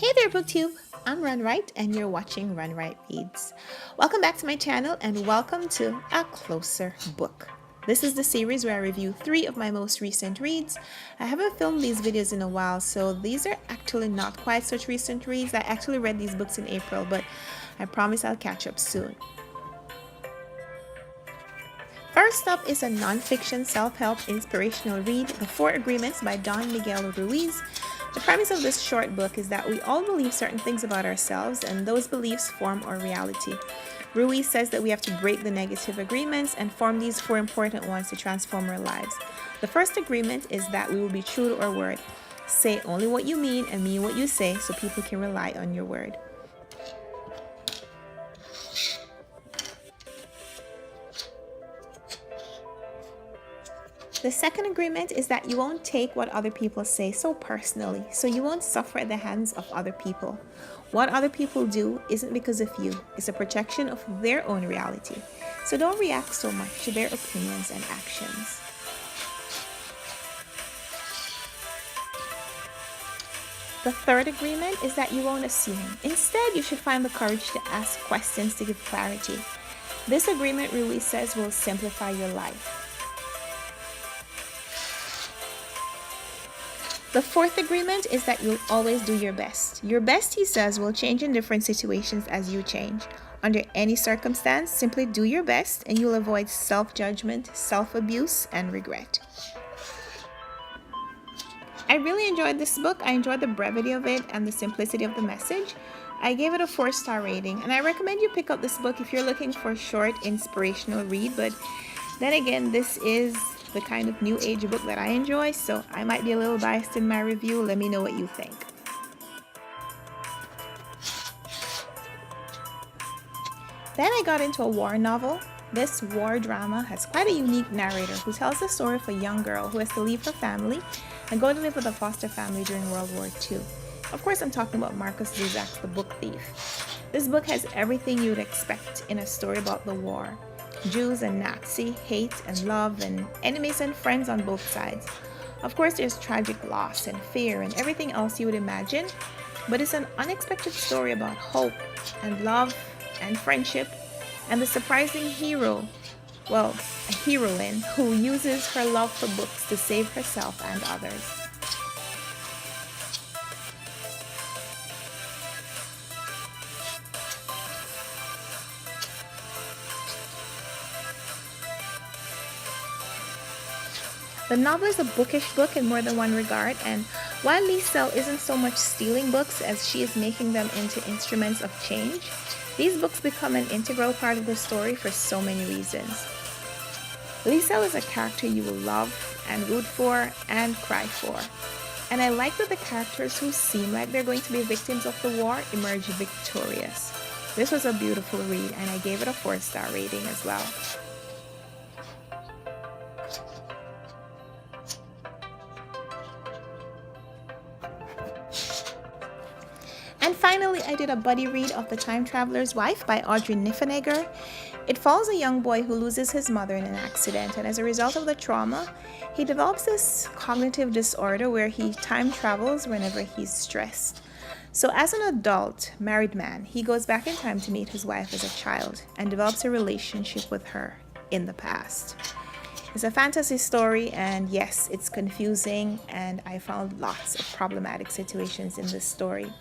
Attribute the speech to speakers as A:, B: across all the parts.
A: Hey there, BookTube! I'm Run Right, and you're watching Run Right Reads. Welcome back to my channel, and welcome to A Closer Book. This is the series where I review 3 of my most recent reads. I haven't filmed these videos in a while, so these are actually not quite such recent reads. I actually read these books in April, but I promise I'll catch up soon. First up is a nonfiction self-help inspirational read, The 4 Agreements by Don Miguel Ruiz. The premise of this short book is that we all believe certain things about ourselves, and those beliefs form our reality. Ruiz says that we have to break the negative agreements and form these 4 important ones to transform our lives. The first agreement is that we will be true to our word. Say only what you mean and mean what you say so people can rely on your word. The second agreement is that you won't take what other people say so personally, so you won't suffer at the hands of other people. What other people do isn't because of you, it's a projection of their own reality. So don't react so much to their opinions and actions. The third agreement is that you won't assume. Instead, you should find the courage to ask questions to give clarity. This agreement, Ruiz says, will simplify your life. The fourth agreement is that you'll always do your best. Your best, he says, will change in different situations as you change. Under any circumstance, simply do your best and you'll avoid self-judgment, self-abuse, and regret. I really enjoyed this book. I enjoyed the brevity of it and the simplicity of the message. I gave it a 4-star rating, and I recommend you pick up this book if you're looking for a short, inspirational read. But then again, this is the kind of new age book that I enjoy, so I might be a little biased in my review. Let me know what you think. Then I got into a war novel. This war drama has quite a unique narrator who tells the story of a young girl who has to leave her family and go to live with a foster family during World War II. Of course, I'm talking about Markus Zusak's The Book Thief. This book has everything you'd expect in a story about the war. Jews and Nazi, hate and love, and enemies and friends on both sides. Of course, there's tragic loss and fear and everything else you would imagine, but it's an unexpected story about hope and love and friendship and the surprising hero, well, a heroine who uses her love for books to save herself and others. The novel is a bookish book in more than one regard, and while Lee Sell isn't so much stealing books as she is making them into instruments of change, these books become an integral part of the story for so many reasons. Lee Sell is a character you will love and root for and cry for. And I like that the characters who seem like they're going to be victims of the war emerge victorious. This was a beautiful read, and I gave it a 4-star rating as well. And finally, I did a buddy read of The Time Traveler's Wife by Audrey Niffenegger. It follows a young boy who loses his mother in an accident, and as a result of the trauma, he develops this cognitive disorder where he time travels whenever he's stressed. So as an adult, married man, he goes back in time to meet his wife as a child and develops a relationship with her in the past. It's a fantasy story, and yes, it's confusing, and I found lots of problematic situations in this story.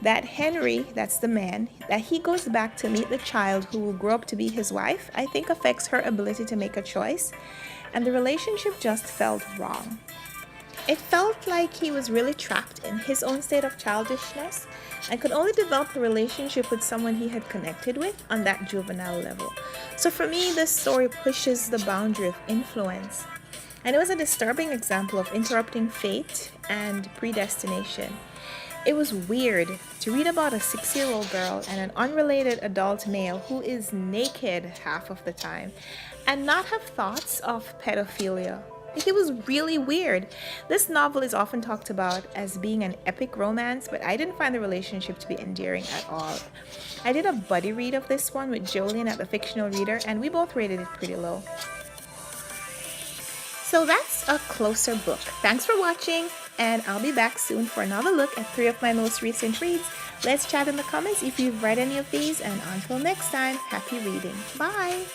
A: That Henry, that's the man, that he goes back to meet the child who will grow up to be his wife, I think affects her ability to make a choice, and the relationship just felt wrong. It felt like he was really trapped in his own state of childishness and could only develop a relationship with someone he had connected with on that juvenile level. So for me, this story pushes the boundary of influence, and it was a disturbing example of interrupting fate and predestination. It was weird to read about a 6-year-old girl and an unrelated adult male who is naked half of the time and not have thoughts of pedophilia. It was really weird. This novel is often talked about as being an epic romance, but I didn't find the relationship to be endearing at all. I did a buddy read of this one with Jolene at The Fictional Reader, and we both rated it pretty low. So that's A Closer Book. Thanks for watching. and I'll be back soon for another look at 3 of my most recent reads. Let's chat in the comments if you've read any of these, and until next time, happy reading. Bye!